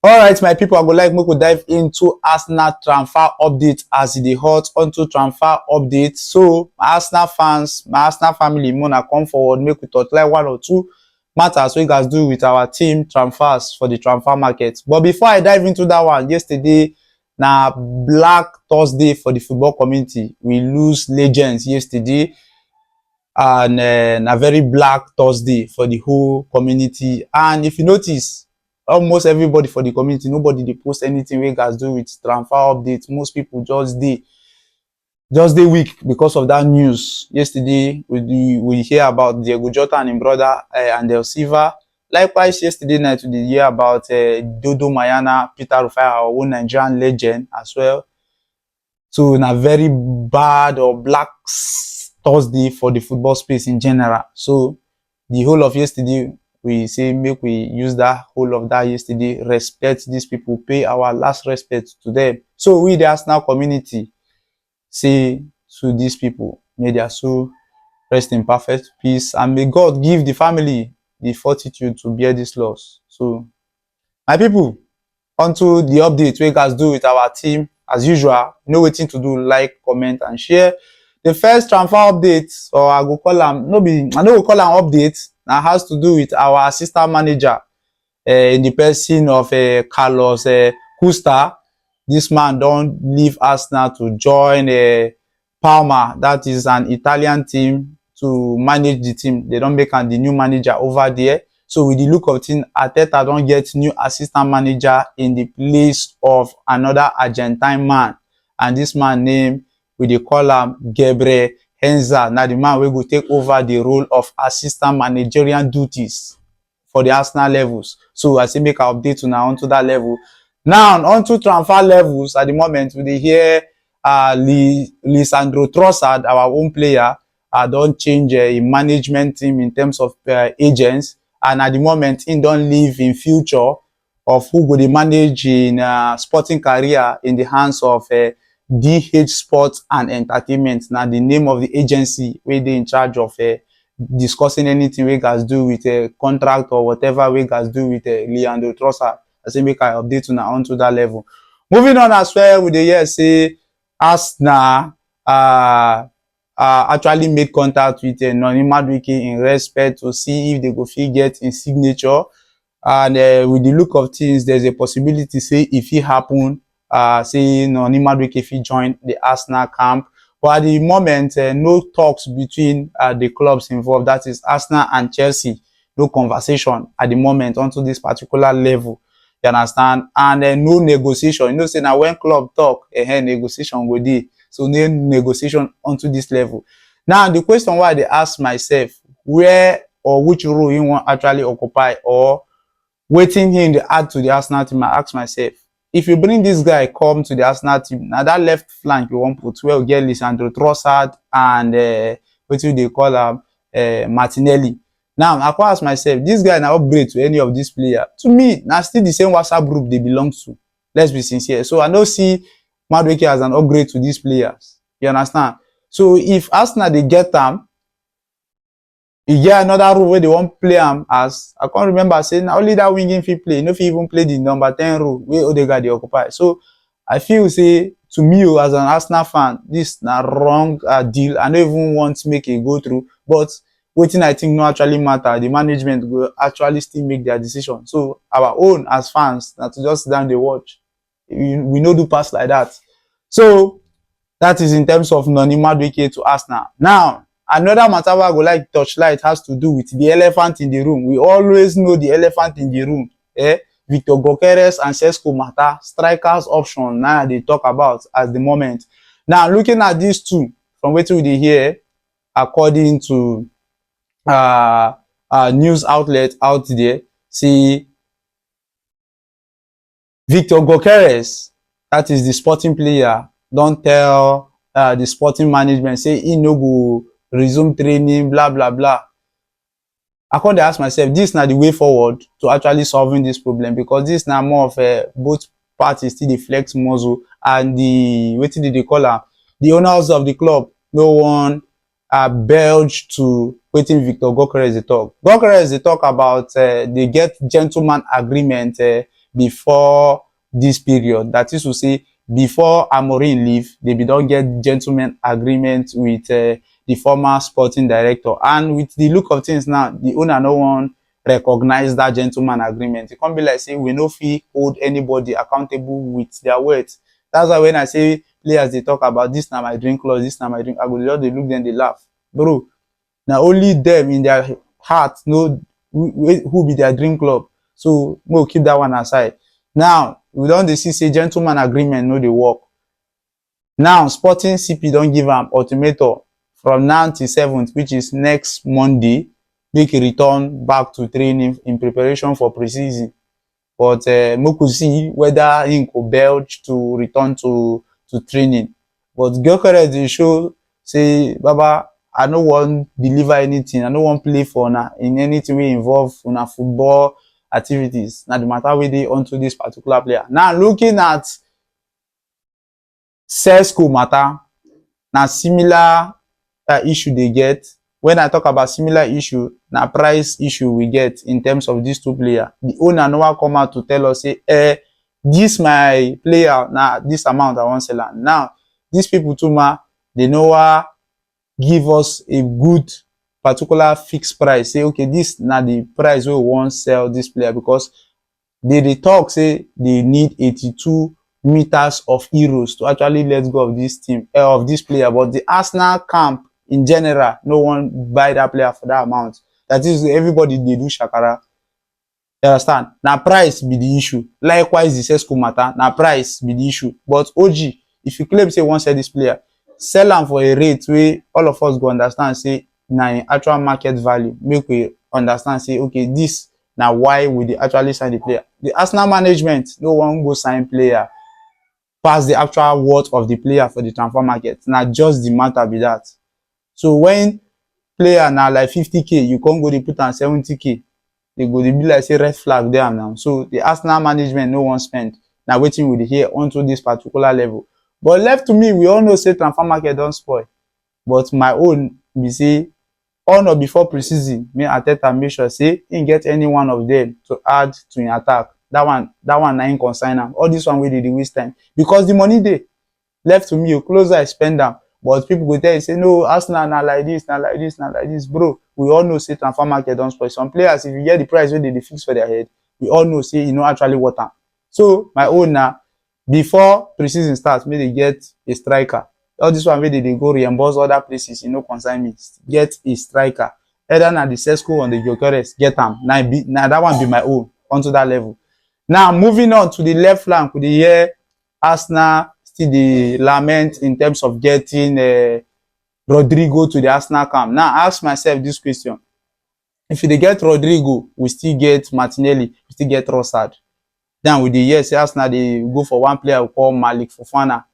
All right, my people, I would like me to dive into Arsenal transfer update as the hot onto transfer update. So, my Arsenal fans, my Arsenal family, Mona come forward, make we talk like one or two matters we guys do with our team transfers for the transfer market. But before I dive into that one, yesterday, na Black Thursday for the football community. We lose legends yesterday, and a very black Thursday for the whole community. And if you notice, almost everybody for the community, nobody they post anything we guys do with transfer updates. Most people just they weak because of that news. Yesterday we hear about Diego Jota and his brother and Del Silva. Likewise, yesterday night we hear about Dodo Mayana, Peter Rufai, our own Nigerian legend as well. So in a very bad or black Thursday for the football space in general. So the whole of yesterday, we say make we use that whole of that yesterday, respect these people, pay our last respect to them. So we the Arsenal community say to these people, may their soul rest in perfect peace, and may God give the family the fortitude to bear this loss. So my people, onto the update we guys do with our team. As usual, know wetin to do, like, comment, and share. The first transfer update, or I go call am, I no go call am update, na has to do with our assistant manager in the person of Carlos Cuesta. This man don leave Arsenal to join Parma, that is an Italian team, to manage the team. They don make am the new manager over there. So with the look of things, Arteta don get new assistant manager in the place of another Argentine man. And this man name, we dey call am Gabriel. Now the man wey go take over the role of assistant managerial duties for the Arsenal levels. So I say make I update una onto that level. Now onto transfer levels, at the moment we dey hear Lisandro Trossard, our own player, don change in management team in terms of agents. And at the moment, he don't live in future of who go dey manage in sporting career in the hands of DH Sports and Entertainment. Now the name of the agency where they in charge of discussing anything we guys do with a contract or whatever we guys do with Leandro Trossard. I say make I update una onto that level. Moving on as well, with the year say Arsenal actually made contact with Madueke in respect to see if they go fit get in signature. And with the look of things, there's a possibility, say, if it happen, say Madueke fit join the Arsenal camp. But at the moment, no talks between the clubs involved, that is Arsenal and Chelsea. No conversation at the moment onto this particular level. You understand? And no negotiation. You know, say now when club talk, negotiation go dey. So no negotiation onto this level. Now the question why they ask myself, where or which role you want actually occupy, or waiting him to add to the Arsenal team, I ask myself, if you bring this guy come to the Arsenal team, now that left flank you want put where we get Lisandro Trossard and what do they call him, Martinelli. Now I can ask myself, this guy now upgrade to any of these players. To me, now still the same WhatsApp group they belong to. Let's be sincere. So I don't see Madueke as an upgrade to these players. You understand? So if Arsenal they get them, you get another role where they won't play them as, I can't remember saying only that winging fit play. No fit even play the number 10 role where Odegaard they occupy. So I feel say, to me as an Arsenal fan, this na wrong deal. I don't even want to make it go through. But waiting, I think, no actually matter. The management will actually still make their decision. So our own as fans, not to just sit down they watch. We no do pass like that. So that is in terms of Madueke to Arsenal. Now, another matter I go like touchlight has to do with the elephant in the room. We always know the elephant in the room. Victor Gyokeres and Sesko matter. Strikers option now they talk about at the moment. Now, looking at these two, from what we hear, according to news outlet out there, see Victor Gyokeres, that is the sporting player, don't tell the sporting management, say he no go resume training, blah blah blah. I can't ask myself, this now the way forward to actually solving this problem, because this now more of both parties still the flex muscle, and the what did they call her? The owners of the club no one belge to waiting Victor Gyokeres they talk. Gyokeres they talk about they get gentleman agreement before this period. That is to say, before Amorim leave, they be don get gentleman agreement with the former sporting director. And with the look of things now, the owner no wan recognize that gentleman agreement. E come be like say we no fit hold anybody accountable with their words. That's why when I say players dey talk about this na my dream clause, this na my dream, I go just dey look dem dey laugh. Bro, na only them in their heart know who be their dream club. So make we keep that one aside. Now we don dey see say gentleman agreement no dey work. Now Sporting CP don give am ultimatum from now till 7th, which is next Monday, make e return back to training in preparation for pre-season. But make we see whether him go belch to return to training. But Gyokeres dey show say baba, I no wan deliver anything, I no wan play for una in anything wey involve una football activities. Na the matter wey dey onto this particular player. Now looking at Sesko matter, na similar issue they get. When I talk about similar issue, na price issue we get in terms of these two players. The owner no wan come out to tell us say, this my player, na this amount I wan sell am. Now, these people too ma, they no wan give us a good particular fixed price. Say, okay, this na the price wey we wan sell this player, because they talk say they need 82 meters of euros to actually let go of this team, of this player. But the Arsenal camp in general no wan buy that player for that amount. That is, everybody dey do shakara. You understand? Na price be the issue. Likewise, the Sesko matter, na price be the issue. But OG, if you claim say you wan sell this player, sell am for a rate wey all of us go understand say na im actual market value. Make we understand say, okay, this na why we dey actually sign the player. The Arsenal management no wan go sign player pass the actual worth of the player for the transfer market. Na just the matter be that. So when player na like 50k, you come go dey put am 70k, they go dey be like say red flag there now. So the Arsenal management no wan spend. Na wetin we dey hear onto this particular level. But left to me, we all know say transfer market don spoil. But my own be say, on or before pre-season, make Arteta make sure say him get any one of them to add to him attack. That one na him consign am. All this one wey dey waste time, because the money dey. Left to me, you close eye spend am. But people go tell you say, no, Arsenal na like this, na like this, na like this. Bro, we all know say transfer market don spoil. Some players, if you get the price wey dey fix for their head, we all know say e no actually worth am. So my own na, before pre-season starts, make they get a striker. All this one wey dey go reimburse other places, e no concern me. Get a striker. Either na the Sesko or the Gyokeres, get am. Na that one be my own onto that level. Now moving on to the left flank, we dey hear Arsenal still dey lament in terms of getting Rodrigo to the Arsenal camp. Now I ask myself this question: if they get Rodrigo, we still get Martinelli, we still get Trossard. Then we dey hear say Arsenal dey go for one player we call Fufana,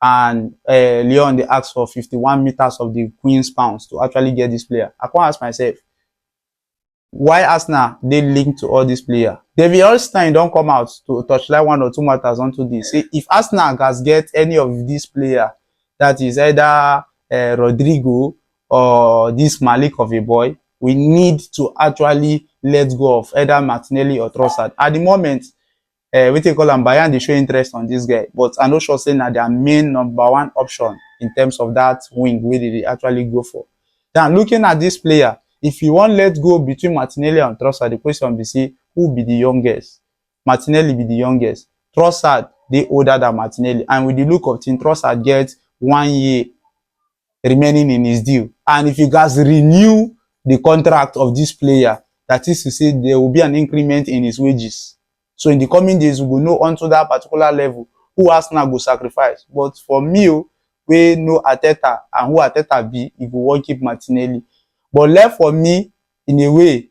and Leon dey ask for 51 meters of the Queen's pounds to actually get this player. I come ask myself, why Arsenal dey linked to all these players? David Holstein don come out to touchlight one or two matters onto this. Say if Arsenal gats get any of these players, that is either Rodrigo or this Malik of a boy, we need to actually let go of either Martinelli or Trossard. At the moment, wetin call am, Bayern dey show interest on this guy, but I no sure say na their main number one option in terms of that wing wey they actually go for. Now looking at this player, if you wan let go between Martinelli and Trossard, the question be say, who be the youngest? Martinelli be the youngest. Trossard dey older than Martinelli, and with the look of things, Trossard get 1 year remaining in his deal. And if you guys renew the contract of this player, that is to say there will be an increment in his wages. So in the coming days, we will know onto that particular level who Arsenal go sacrifice. But for me, we know Arteta and who Arteta be, if we wan keep Martinelli. But left for me, in a way,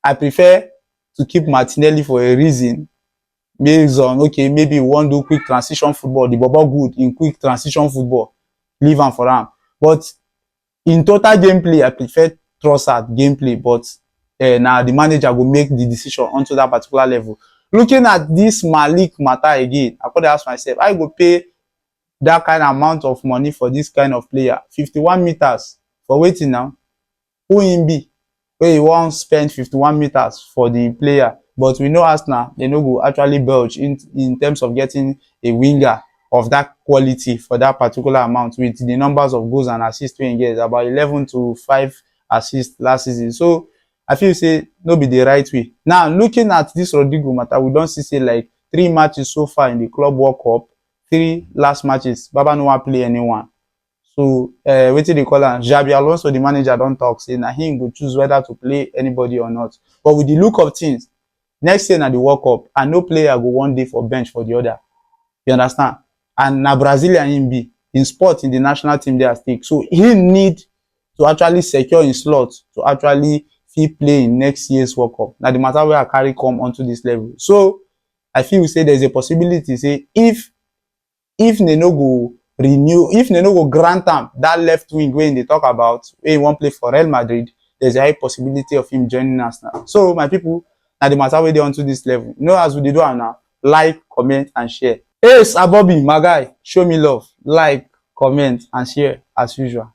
I prefer to keep Martinelli for a reason. Based on, okay, maybe we wan do quick transition football. The Bobo good in quick transition football. Leave am for am. But in total gameplay, I prefer Trossard gameplay. But now the manager will make the decision onto that particular level. Looking at this Malik matter again, I could ask myself, I go pay that kind of amount of money for this kind of player? 51 meters for waiting now. Who him be? Where you wan spend 51 meters for the player? but we know Arsenal, they no go actually belch in terms of getting a winger of that quality for that particular amount with the numbers of goals and assists wey e get, about 11 to 5 assists last season. So I feel say no be the right way. Now looking at this Rodrigo matter, we don see say like 3 matches so far in the Club World Cup, 3 last matches Baba no wan play anyone. So wetin dey call am, Xabi Alonso the manager don talk say na him go choose whether to play anybody or not. But with the look of things, next year na the World Cup and no player go one day for bench for the other. You understand? And na Brazilian him be. In sport in the national team dey at stake. So he need to actually secure him slot to actually fit play in next year's World Cup. Na the matter wey I carry come onto this level. So I feel say there's a possibility say if they no go renew, if they no go grant am that left wing wey dey talk about, wey he wan play for Real Madrid, there's a high possibility of him joining us now. So my people, na the matter wey dey onto this level. You know as we dey do am now, like, comment and share. Ace Abobi, my guy, show me love, like, comment and share as usual.